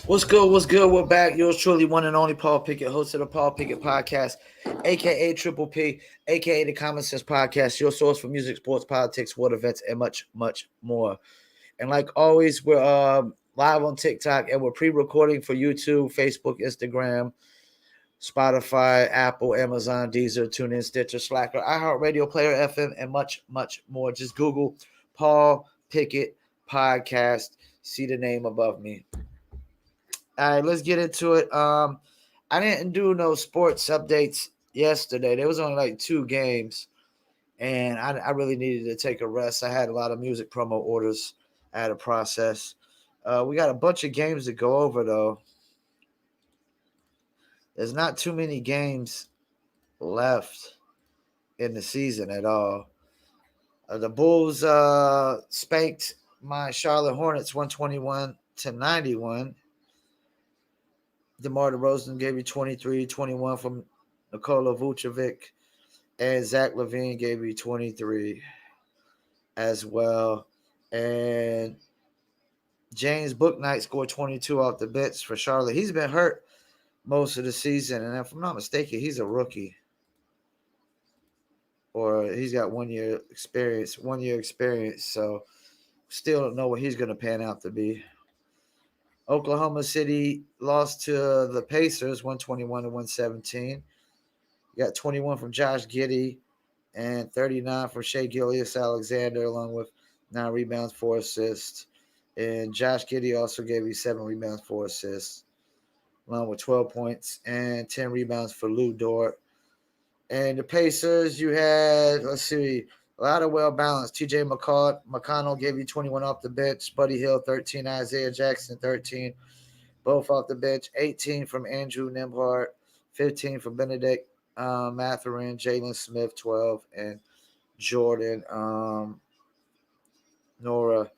What's good? What's good? We're back. Yours truly, one and only Paul Pickett, host of the Paul Pickett Podcast, aka Triple P, aka the Common Sense Podcast, your source for music, sports, politics, world events, and much, much more. And like always, we're live on TikTok and we're pre-recording for YouTube, Facebook, Instagram, Spotify, Apple, Amazon, Deezer, TuneIn, Stitcher, Slacker, iHeartRadio, Player FM, and much, much more. Just Google Paul Pickett Podcast. See the name above me. All right, let's get into it. I didn't do no sports updates yesterday. There was only like two games, and I really needed to take a rest. I had a lot of music promo orders I had to process. We got a bunch of games to go over though. There's not too many games left in the season at all. The Bulls spanked my Charlotte Hornets 121-91. DeMar DeRozan gave you 23, 21 from Nikola Vucevic, and Zach LaVine gave you 23 as well. And James Bouknight scored 22 off the bench for Charlotte. He's been hurt most of the season, and if I'm not mistaken, he's a rookie. Or he's got 1 year experience, so still don't know what he's going to pan out to be. Oklahoma City lost to the Pacers 121-117. You got 21 from Josh Giddey and 39 from Shea Gilgeous-Alexander, along with 9 rebounds, 4 assists. And Josh Giddey also gave you 7 rebounds, 4 assists, along with 12 points and 10 rebounds for Lou Dort. And the Pacers, you had, let's see, a lot of well-balanced. TJ McConnell gave you 21 off the bench. Buddy Hill, 13. Isaiah Jackson, 13. Both off the bench. 18 from Andrew Nembhard. 15 from Benedict Mathurin. Jalen Smith, 12. And Jordan Nora,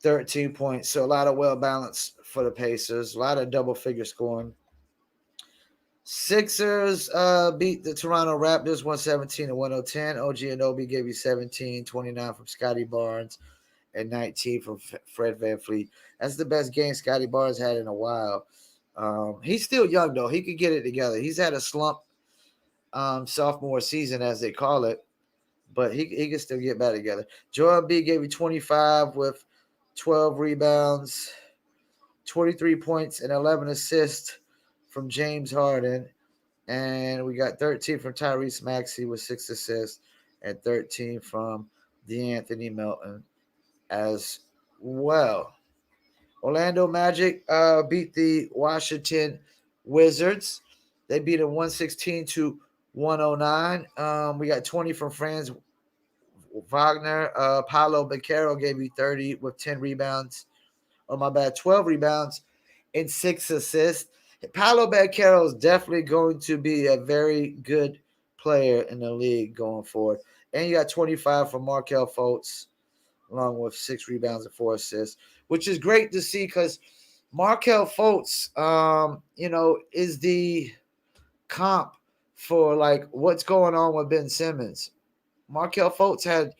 13 points. So a lot of well-balanced for the Pacers. A lot of double-figure scoring. Sixers beat the Toronto Raptors 117-110. OG Anunoby gave you 17, 29 from Scotty Barnes, and 19 from Fred VanVleet. That's the best game Scotty Barnes had in a while. He's still young, though. He could get it together. He's had a slump sophomore season, as they call it, but he can still get back together. Joel B gave you 25 with 12 rebounds, 23 points, and 11 assists from James Harden. And we got 13 from Tyrese Maxey with 6 assists and 13 from DeAnthony Melton as well. Orlando Magic beat the Washington Wizards. They beat them 116-109. We got 20 from Franz Wagner. Paolo Beccaro gave you 30 with 10 rebounds. 12 rebounds and 6 assists. Paolo Beccaro is definitely going to be a very good player in the league going forward. And you got 25 from Markelle Fultz, along with 6 rebounds and 4 assists, which is great to see because Markelle Fultz, is the comp for like what's going on with Ben Simmons. Markelle Fultz had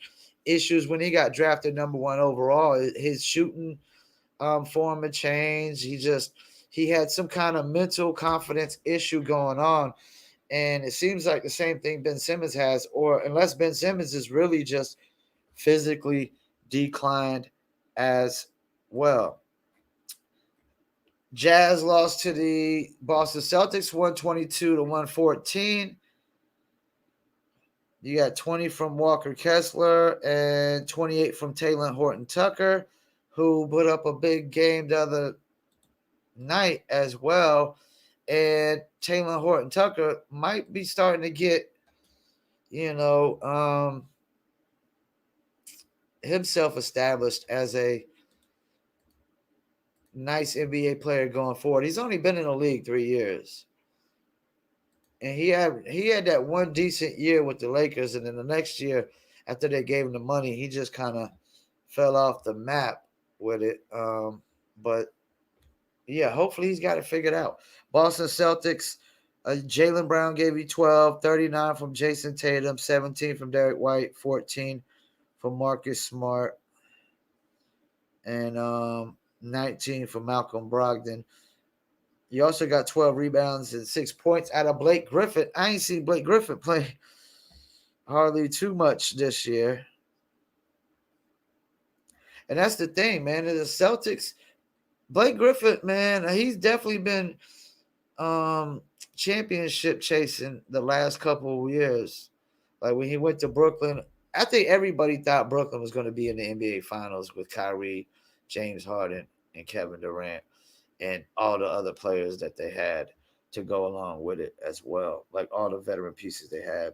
issues when he got drafted number 1 overall. His shooting form had changed. He had some kind of mental confidence issue going on. And it seems like the same thing Ben Simmons has, or unless Ben Simmons is really just physically declined as well. Jazz lost to the Boston Celtics 122-114. You got 20 from Walker Kessler and 28 from Talen Horton-Tucker, who put up a big game the other night as well. And Talen Horton-Tucker might be starting to get, himself established as a nice NBA player going forward. He's only been in the league 3 years. And he had that one decent year with the Lakers, and then the next year, after they gave him the money, he just kind of fell off the map with it. But yeah, hopefully he's got it figured out. Boston Celtics, Jaylen Brown gave you 12, 39 from Jason Tatum, 17 from Derek White, 14 from Marcus Smart. And 19 from Malcolm Brogdon. You also got 12 rebounds and 6 points out of Blake Griffin. I ain't seen Blake Griffin play hardly too much this year. And that's the thing, man. The Celtics, Blake Griffin, man, he's definitely been championship chasing the last couple of years. Like when he went to Brooklyn, I think everybody thought Brooklyn was going to be in the NBA Finals with Kyrie, James Harden, and Kevin Durant, and all the other players that they had to go along with it as well. Like all the veteran pieces they had.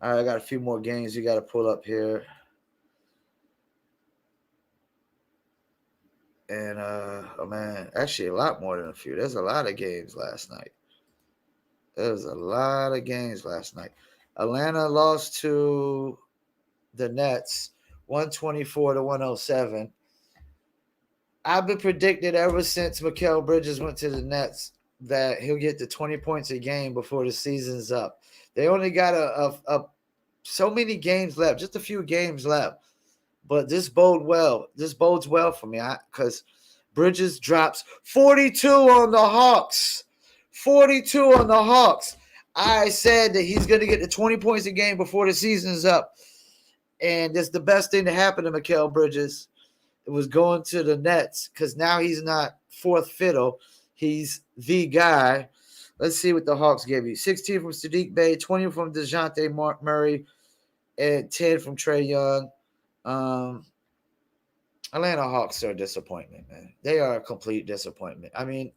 All right, I got a few more games you got to pull up here. And oh man, actually a lot more than a few. There's a lot of games last night. There was a lot of games last night. Atlanta lost to the Nets 124 to 107. I've been predicting ever since Mikal Bridges went to the Nets that he'll get to 20 points a game before the season's up. They only got a so many games left, just a few games left. But this bodes well for me because Bridges drops 42 on the Hawks. 42 on the Hawks. I said that he's going to get to 20 points a game before the season's up. And it's the best thing to happen to Mikal Bridges. It was going to the Nets because now he's not fourth fiddle. He's the guy. Let's see what the Hawks gave you. 16 from Sadiq Bey, 20 from DeJounte Murray, and 10 from Trae Young. Atlanta Hawks are a disappointment, man. They are a complete disappointment. I mean,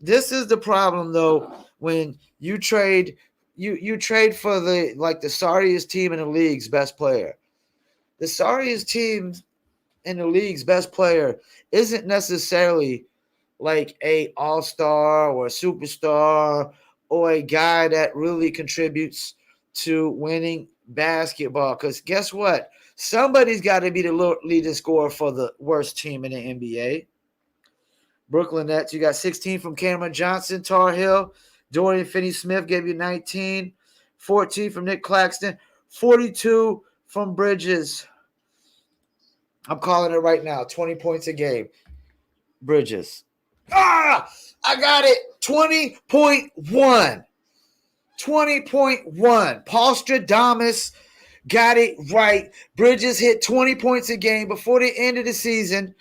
this is the problem though when you trade you trade for the sorriest team in the league's best player. The sorriest team in the league's best player isn't necessarily like a all-star or a superstar or a guy that really contributes to winning basketball. Because guess what? Somebody's got to be the leading scorer for the worst team in the NBA. Brooklyn Nets, you got 16 from Cameron Johnson, Tar Heel. Dorian Finney-Smith gave you 19. 14 from Nick Claxton. 42 from Bridges. I'm calling it right now. 20 points a game. Bridges. I got it. 20.1. 20.1. Paul Stradamus got it right. Bridges hit 20 points a game before the end of the season.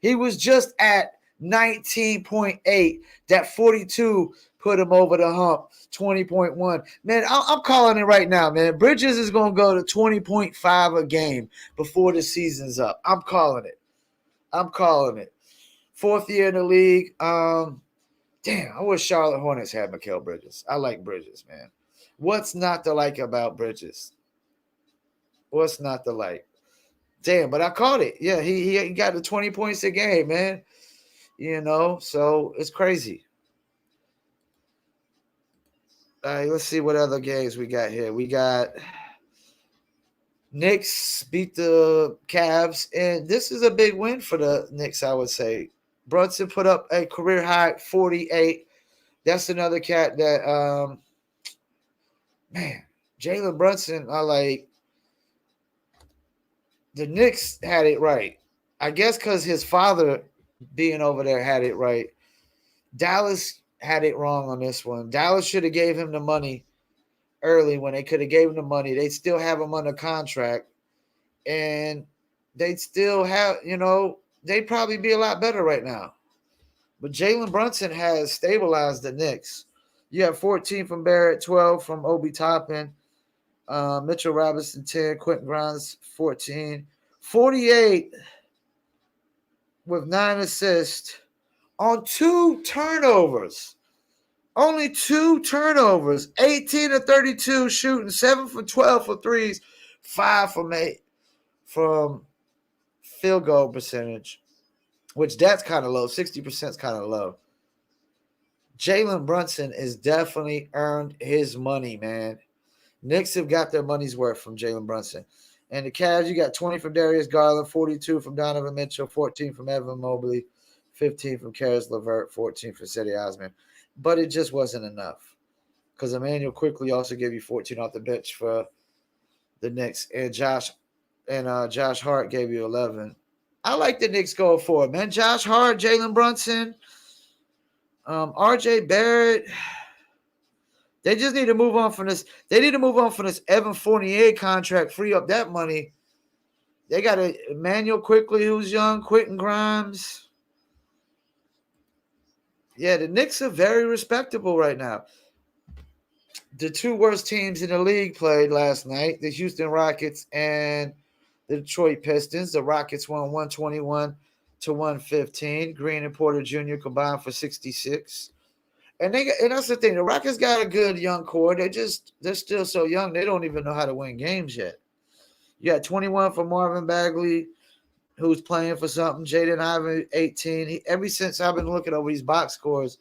He was just at 19.8. That 42 put him over the hump. 20.1. Man, I'm calling it right now, man. Bridges is going to go to 20.5 a game before the season's up. I'm calling it. Fourth year in the league. Damn, I wish Charlotte Hornets had Mikal Bridges. I like Bridges, man. What's not to like about Bridges? What's not to like? Damn, but I caught it. Yeah, he got the 20 points a game, man. You know, so it's crazy. All right, let's see what other games we got here. We got Knicks beat the Cavs, and this is a big win for the Knicks, I would say. Brunson put up a career high 48. That's another cat that, man, Jalen Brunson, the Knicks had it right. I guess because his father being over there had it right. Dallas had it wrong on this one. Dallas should have gave him the money early when they could have gave him the money. They'd still have him under contract, and they'd still have, they'd probably be a lot better right now. But Jalen Brunson has stabilized the Knicks. You have 14 from Barrett, 12 from Obi Toppin, Mitchell Robinson, 10, Quentin Grimes, 14, 48 with 9 assists on 2 turnovers. Only 2 turnovers. 18 to 32 shooting, 7 for 12 for threes, 5 from 8 from field goal percentage, which that's kind of low. 60% is kind of low. Jalen Brunson has definitely earned his money, man. Knicks have got their money's worth from Jalen Brunson. And the Cavs, you got 20 from Darius Garland, 42 from Donovan Mitchell, 14 from Evan Mobley, 15 from Karis LeVert, 14 from Cedi Osman. But it just wasn't enough because Emmanuel quickly also gave you 14 off the bench for the Knicks. And Josh Hart gave you 11. I like the Knicks going forward, man. Josh Hart, Jalen Brunson, RJ Barrett. They just need to move on from this. They need to move on from this Evan Fournier contract, free up that money. They got Emmanuel Quickly, who's young, Quentin Grimes. Yeah, the Knicks are very respectable right now. The two worst teams in the league played last night, the Houston Rockets and the Detroit Pistons. The Rockets won 121 to 115. Green and Porter Jr. combined for 66. And that's the thing. The Rockets got a good young core. They're still so young. They don't even know how to win games yet. You got 21 for Marvin Bagley, who's playing for something. Jaden Ivey, 18. Ever since I've been looking over these box scores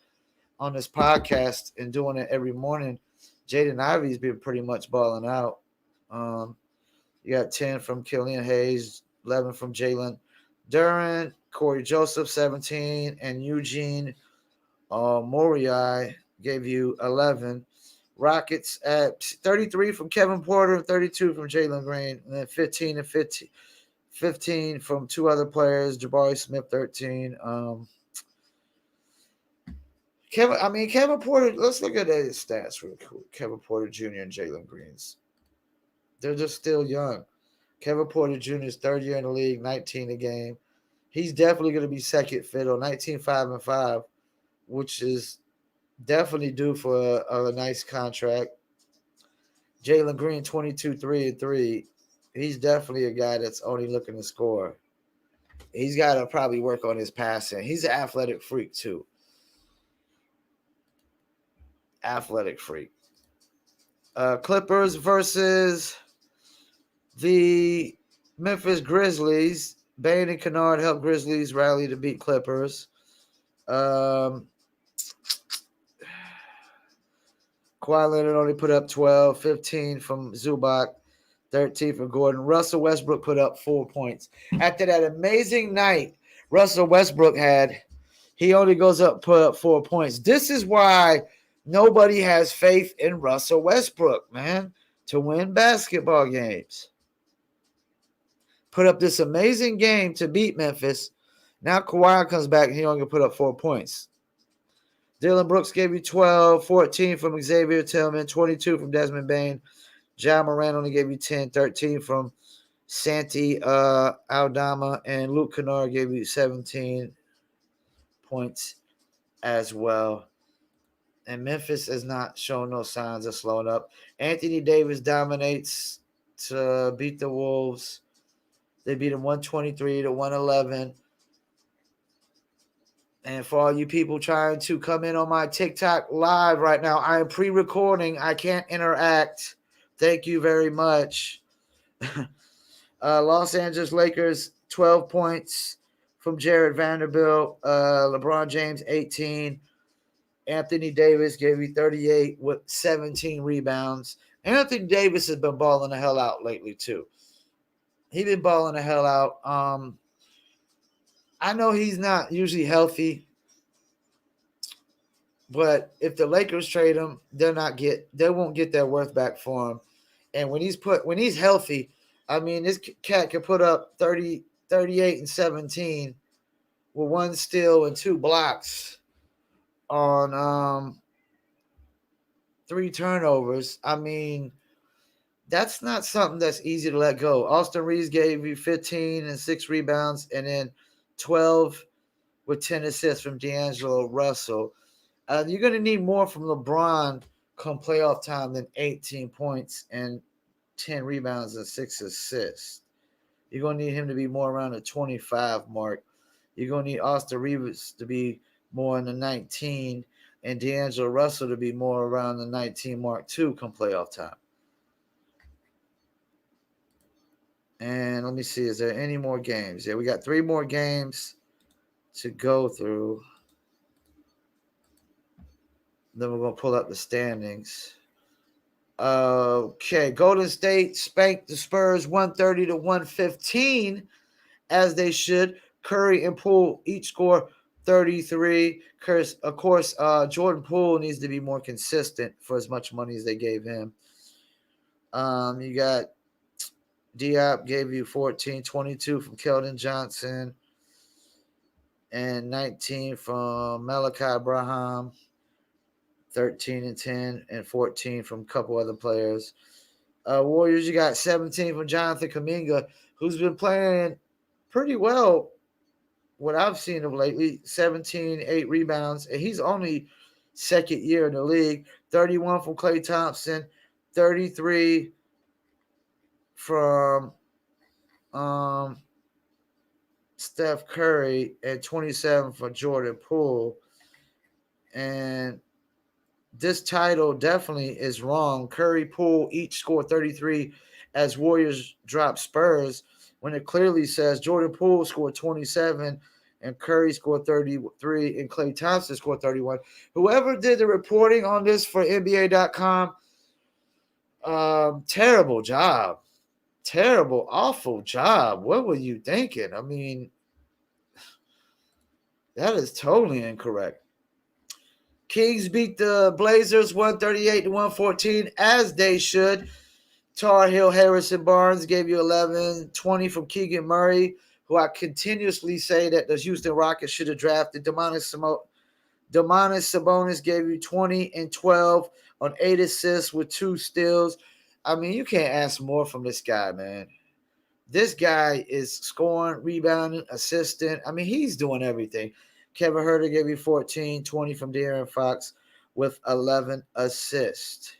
on this podcast and doing it every morning, Jaden Ivey's been pretty much balling out. You got 10 from Killian Hayes, 11 from Jalen Duran, Corey Joseph, 17, and Eugene Moriai gave you 11. Rockets at 33 from Kevin Porter, 32 from Jalen Green, and then 15 and 15 from two other players, Jabari Smith, 13. Kevin Porter, let's look at his stats real quick. Kevin Porter Jr. and Jalen Green's. They're just still young. Kevin Porter Jr. is third year in the league, 19 a game. He's definitely going to be second fiddle, 19, 5, and 5, which is definitely due for a nice contract. Jalen Green, 22, 3, and 3. He's definitely a guy that's only looking to score. He's got to probably work on his passing. He's an athletic freak, too. Athletic freak. Clippers versus the Memphis Grizzlies. Bane and Kennard helped Grizzlies rally to beat Clippers. Kawhi Leonard only put up 12, 15 from Zubac, 13 from Gordon. Russell Westbrook put up 4 points. After that amazing night Russell Westbrook had, he only goes up, put up 4 points. This is why nobody has faith in Russell Westbrook, man, to win basketball games. Put up this amazing game to beat Memphis. Now Kawhi comes back and he only put up 4 points. Dylan Brooks gave you 12, 14 from Xavier Tillman, 22 from Desmond Bane. Ja Morant only gave you 10, 13 from Santi Aldama, and Luke Kennard gave you 17 points as well. And Memphis has not shown no signs of slowing up. Anthony Davis dominates to beat the Wolves. They beat him 123 to 111. And for all you people trying to come in on my TikTok live right now, I am pre-recording. I can't interact. Thank you very much. Los Angeles Lakers, 12 points from Jared Vanderbilt. LeBron James, 18. Anthony Davis gave you 38 with 17 rebounds. Anthony Davis has been balling the hell out lately, too. He's been balling the hell out. I know he's not usually healthy, but if the Lakers trade him, they won't get their worth back for him. And when he's healthy, I mean, this cat can put up 30, 38, and 17 with 1 steal and 2 blocks on 3 turnovers. I mean, that's not something that's easy to let go. Austin Reeves gave you 15 and 6 rebounds, and then 12 with 10 assists from D'Angelo Russell. You're going to need more from LeBron come playoff time than 18 points and 10 rebounds and 6 assists. You're going to need him to be more around the 25 mark. You're going to need Austin Reeves to be more in the 19 and D'Angelo Russell to be more around the 19 mark too come playoff time. And let me see, is there any more games? Yeah, we got 3 more games to go through. Then we're going to pull up the standings. Okay, Golden State spanked the Spurs 130 to 115, as they should. Curry and Poole each score 33. Of course, Jordan Poole needs to be more consistent for as much money as they gave him. You got Diop gave you 14, 22 from Keldon Johnson, and 19 from Malachi Abraham, 13 and 10, and 14 from a couple other players. Warriors, you got 17 from Jonathan Kuminga, who's been playing pretty well, what I've seen of lately. 17, 8 rebounds, and he's only second year in the league. 31 from Klay Thompson, 33 from Steph Curry, and 27 for Jordan Poole. And this title definitely is wrong. Curry, Poole each scored 33 as Warriors drop Spurs, when it clearly says Jordan Poole scored 27 and Curry scored 33 and Klay Thompson scored 31. Whoever did the reporting on this for NBA.com, terrible job. Terrible, awful job. What were you thinking? I mean, that is totally incorrect. Kings beat the Blazers 138 to 114, as they should. Tar Heel, Harrison Barnes gave you 11, 20 from Keegan Murray, who I continuously say that the Houston Rockets should have drafted. Domantas Sabonis gave you 20 and 12 on 8 assists with 2 steals. I mean, you can't ask more from this guy, man. This guy is scoring, rebounding, assisting. I mean, he's doing everything. Kevin Huerter gave you 14, 20 from De'Aaron Fox with 11 assists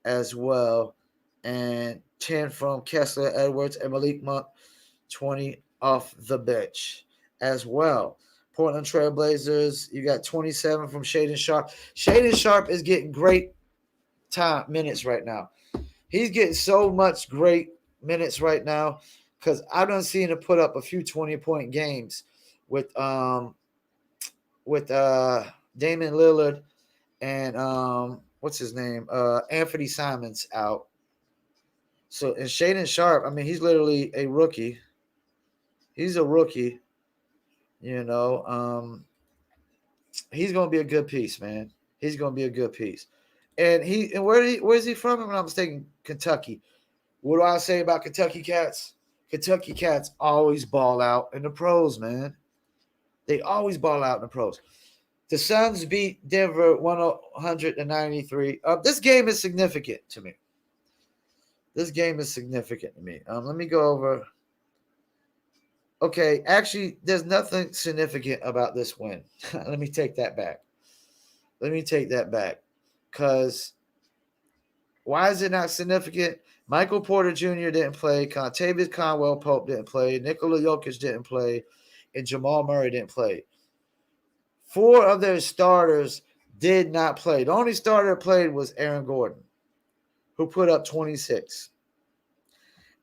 as well. And 10 from Kessler Edwards and Malik Monk, 20 off the bench as well. Portland Trail Blazers, you got 27 from Shaedon Sharpe. Shaedon Sharpe is getting great minutes right now. He's getting so much great minutes right now because I don't see him to put up a few 20-point games with Damian Lillard and what's his name? Anthony Simons out. So, and Shaedon Sharpe, I mean, he's literally a rookie. He's a rookie. You know, he's gonna be a good piece, man. He's gonna be a good piece. And where's he from? If I'm not mistaken, Kentucky. What do I say about Kentucky Cats? Kentucky Cats always ball out in the pros, man. They always ball out in the pros. The Suns beat Denver 193. This game is significant to me. This game is significant to me. Let me go over. Okay, actually, there's nothing significant about this win. Let me take that back. Because why is it not significant? Michael Porter Jr. didn't play. Contavious Conwell Pope didn't play. Nikola Jokic didn't play. And Jamal Murray didn't play. 4 of their starters did not play. The only starter that played was Aaron Gordon, who put up 26.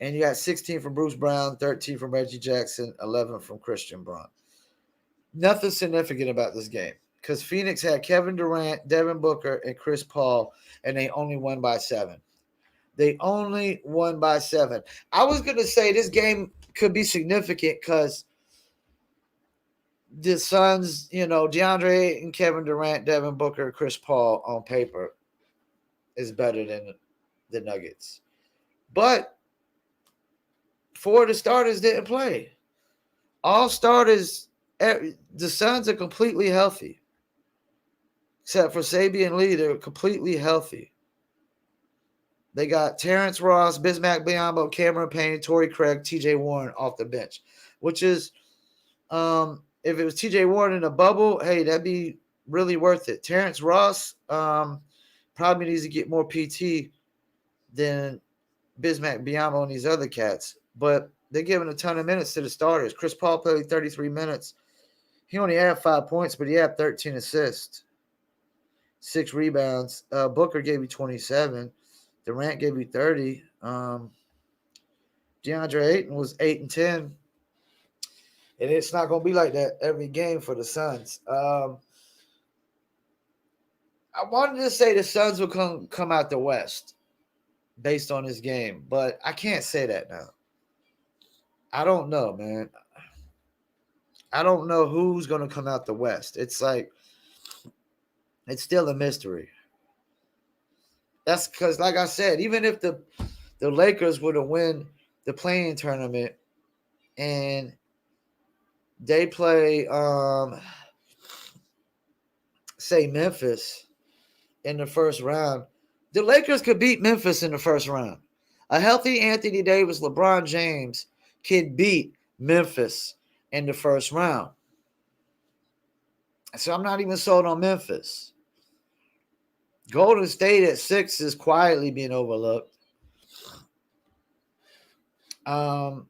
And you got 16 from Bruce Brown, 13 from Reggie Jackson, 11 from Christian Braun. Nothing significant about this game because Phoenix had Kevin Durant, Devin Booker, and Chris Paul, and they only won by 7. I was going to say this game could be significant because the Suns, DeAndre and Kevin Durant, Devin Booker, Chris Paul on paper is better than the Nuggets. But 4 of the starters didn't play. All starters, the Suns are completely healthy. Except for Sabian Lee, they're completely healthy. They got Terrence Ross, Bismack Biyombo, Cameron Payne, Torrey Craig, TJ Warren off the bench, which is, if it was TJ Warren in a bubble, hey, that'd be really worth it. Terrence Ross probably needs to get more PT than Bismack Biyombo and these other cats, but they're giving a ton of minutes to the starters. Chris Paul played 33 minutes. He only had 5 points, but he had 13 assists, 6 rebounds. Booker gave you 27. Durant gave you 30. DeAndre Ayton was 8 and 10. And it's not going to be like that every game for the Suns. I wanted to say the Suns will come out the West based on this game, but I can't say that now. I don't know, man. I don't know who's going to come out the West. It's like, it's still a mystery. That's because, like I said, even if the Lakers were to win the playing tournament, and they play say Memphis in the first round, the Lakers could beat Memphis in the first round. A healthy Anthony Davis, LeBron James can beat Memphis in the first round. So I'm not even sold on Memphis. Golden State at 6 is quietly being overlooked. A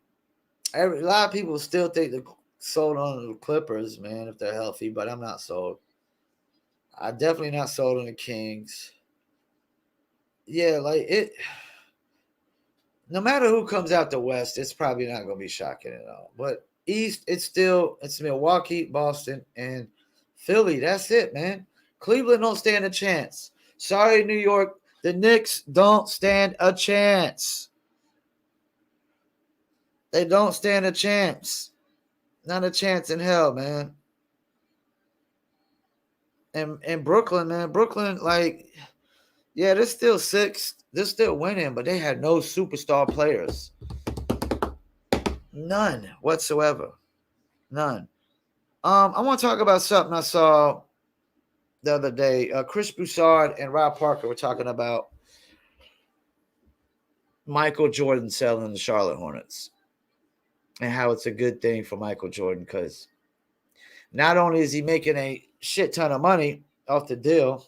lot of people still think they're sold on the Clippers, man, if they're healthy, but I'm not sold. I'm definitely not sold on the Kings. Yeah, like it. No matter who comes out the West, it's probably not going to be shocking at all. But East, it's Milwaukee, Boston, and Philly. That's it, man. Cleveland don't stand a chance. Sorry, New York. The Knicks don't stand a chance. They don't stand a chance. Not a chance in hell, man. And Brooklyn, man. Brooklyn, like, yeah, they're still sixth. They're still winning, but they had no superstar players. None whatsoever. None. I want to talk about something I saw the other day. Chris Broussard and Rob Parker were talking about Michael Jordan selling the Charlotte Hornets and how it's a good thing for Michael Jordan because not only is he making a shit ton of money off the deal,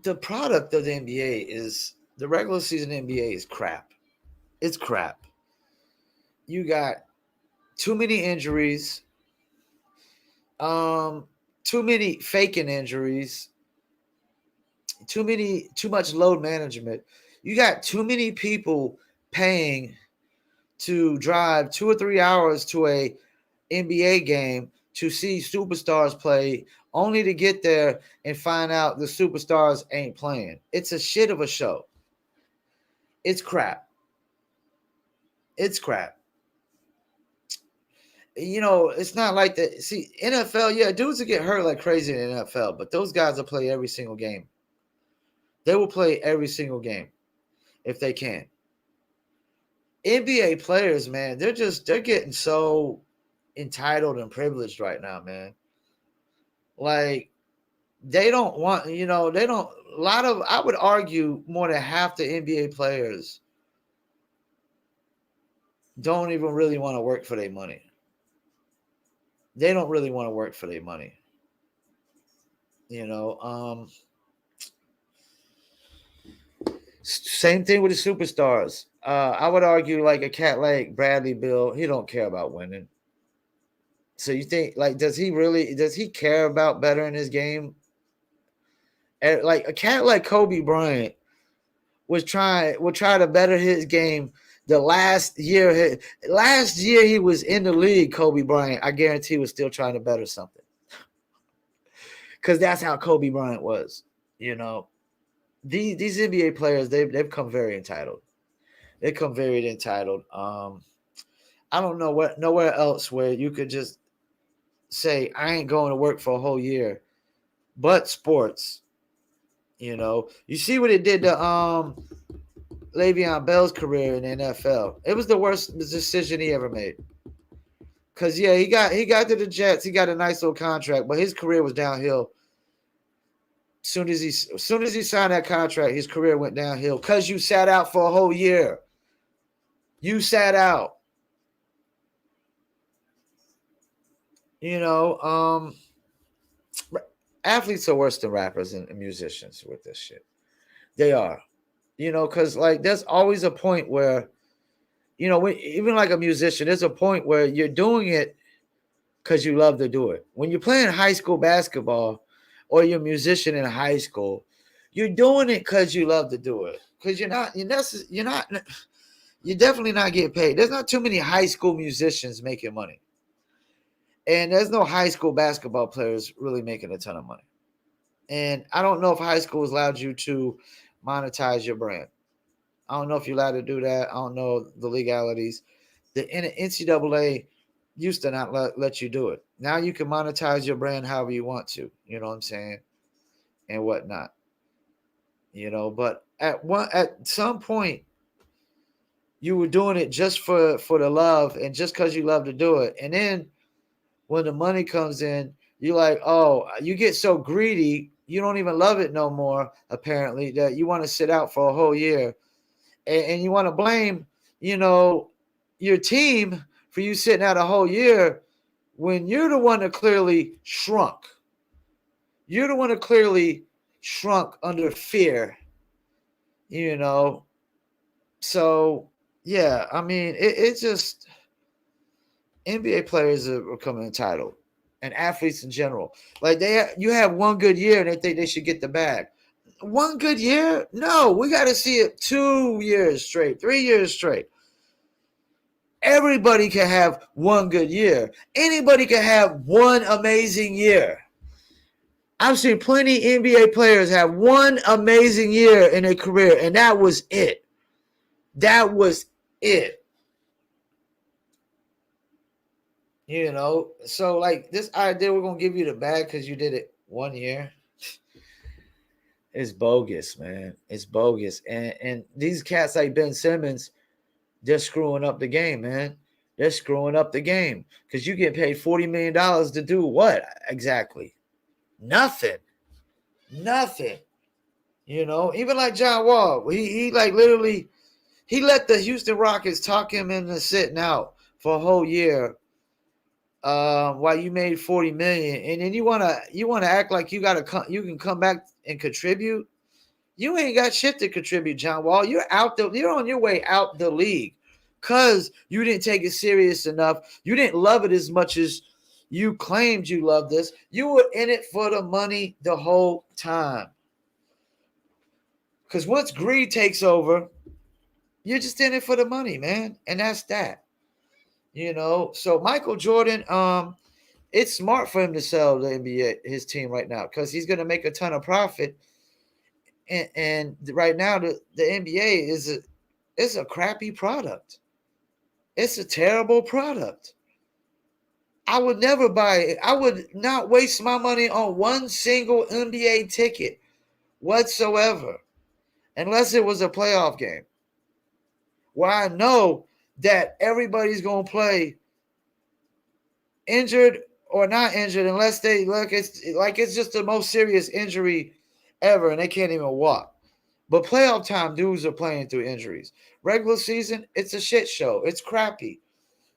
the product of the NBA is the regular season NBA is crap. It's crap. You got too many injuries, too many faking injuries, too much load management. You got too many people paying to drive 2 or 3 hours to a NBA game to see superstars play only to get there and find out the superstars ain't playing. It's a shit of a show. It's crap. It's crap. You know, it's not like that. See, NFL, yeah, dudes will get hurt like crazy in the NFL, but those guys will play every single game. They will play every single game if they can. NBA players, man, they're getting so entitled and privileged right now, man. Like they don't want, they don't a lot of I would argue more than half the NBA players don't even really want to work for their money. They don't really want to work for their money. You know, same thing with the superstars. I would argue like a cat like Bradley Beal, he don't care about winning. So you think like does he care about bettering his game? And like a cat like Kobe Bryant would try to better his game the last year. Last year he was in the league, Kobe Bryant. I guarantee was still trying to better something. Because that's how Kobe Bryant was. You know. These NBA players, they've come very entitled. They come very entitled. I don't know nowhere else where you could just say I ain't going to work for a whole year, but sports. You know, you see what it did to Le'Veon Bell's career in the NFL. It was the worst decision he ever made. Cause yeah, he got to the Jets. He got a nice little contract, but his career was downhill. As soon as he signed that contract, his career went downhill. Cause you sat out for a whole year. You sat out. You know, athletes are worse than rappers and musicians with this shit. They are. You know, because like there's always a point where, even like a musician, there's a point where you're doing it because you love to do it. When you're playing high school basketball or you're a musician in high school, you're doing it because you love to do it. Because you're definitely not getting paid. There's not too many high school musicians making money. And there's no high school basketball players really making a ton of money. And I don't know if high school has allowed you to monetize your brand. I don't know if you're allowed to do that. I don't know the legalities. The NCAA used to not let you do it. Now you can monetize your brand however you want to. You know what I'm saying? And whatnot. But at some point, you were doing it just for the love and just because you love to do it. And then when the money comes in, you're like, oh, you get so greedy, you don't even love it no more, apparently, that you want to sit out for a whole year. And you want to blame, your team for you sitting out a whole year when you're the one that clearly shrunk. You're the one that clearly shrunk under fear, you know. So, yeah, I mean, it's just NBA players are becoming entitled, and athletes in general. Like you have one good year and they think they should get the bag. One good year? No, we got to see it 2 years straight, 3 years straight. Everybody can have one good year. Anybody can have one amazing year. I've seen plenty NBA players have one amazing year in their career, and that was it. That was it. So like this idea we're gonna give you the bag because you did it 1 year. It's bogus, man. It's bogus. And these cats like Ben Simmons, they're screwing up the game, man. They're screwing up the game because you get paid $40 million to do what exactly? Nothing. Nothing. Even like John Wall, he like literally he let the Houston Rockets talk him into sitting out for a whole year. While you made $40 million, and then you wanna act like you can come back and contribute. You ain't got shit to contribute, John Wall. You're on your way out the league because you didn't take it serious enough. You didn't love it as much as you claimed you loved this. You were in it for the money the whole time. Because once greed takes over, you're just in it for the money, man. And that's that. So Michael Jordan, it's smart for him to sell the NBA, his team right now, because he's going to make a ton of profit. And right now, the NBA is a crappy product. It's a terrible product. I would never buy it. I would not waste my money on one single NBA ticket whatsoever, unless it was a playoff game where I know that everybody's going to play injured or not injured, unless they look, it's just the most serious injury ever and they can't even walk. But playoff time, dudes are playing through injuries. Regular season, it's a shit show. It's crappy.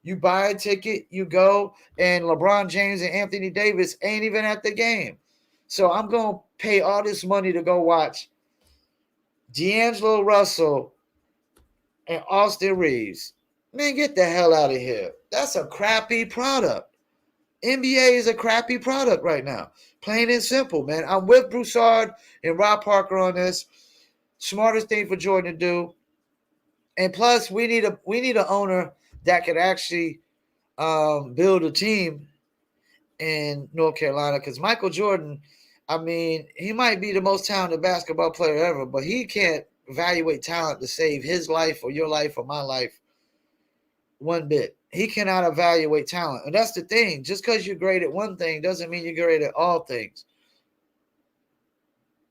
You buy a ticket, you go, and LeBron James and Anthony Davis ain't even at the game. So I'm going to pay all this money to go watch D'Angelo Russell and Austin Reeves. Man, get the hell out of here. That's a crappy product. NBA is a crappy product right now. Plain and simple, man. I'm with Broussard and Rob Parker on this. Smartest thing for Jordan to do. And plus, we need an owner that could actually build a team in North Carolina. Because Michael Jordan, I mean, he might be the most talented basketball player ever, but he can't evaluate talent to save his life or your life or my life one bit. He cannot evaluate talent. And that's the thing. Just because you're great at one thing doesn't mean you're great at all things.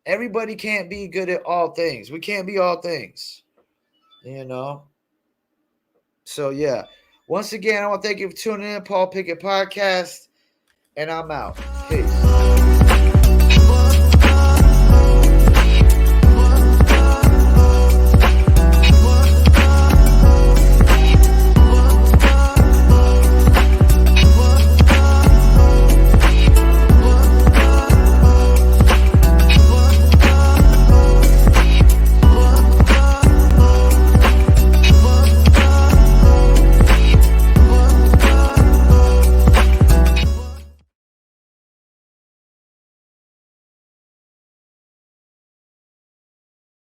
Everybody can't be good at all things. We can't be all things. So, yeah. Once again, I want to thank you for tuning in, Paul Pickett Podcast, and I'm out.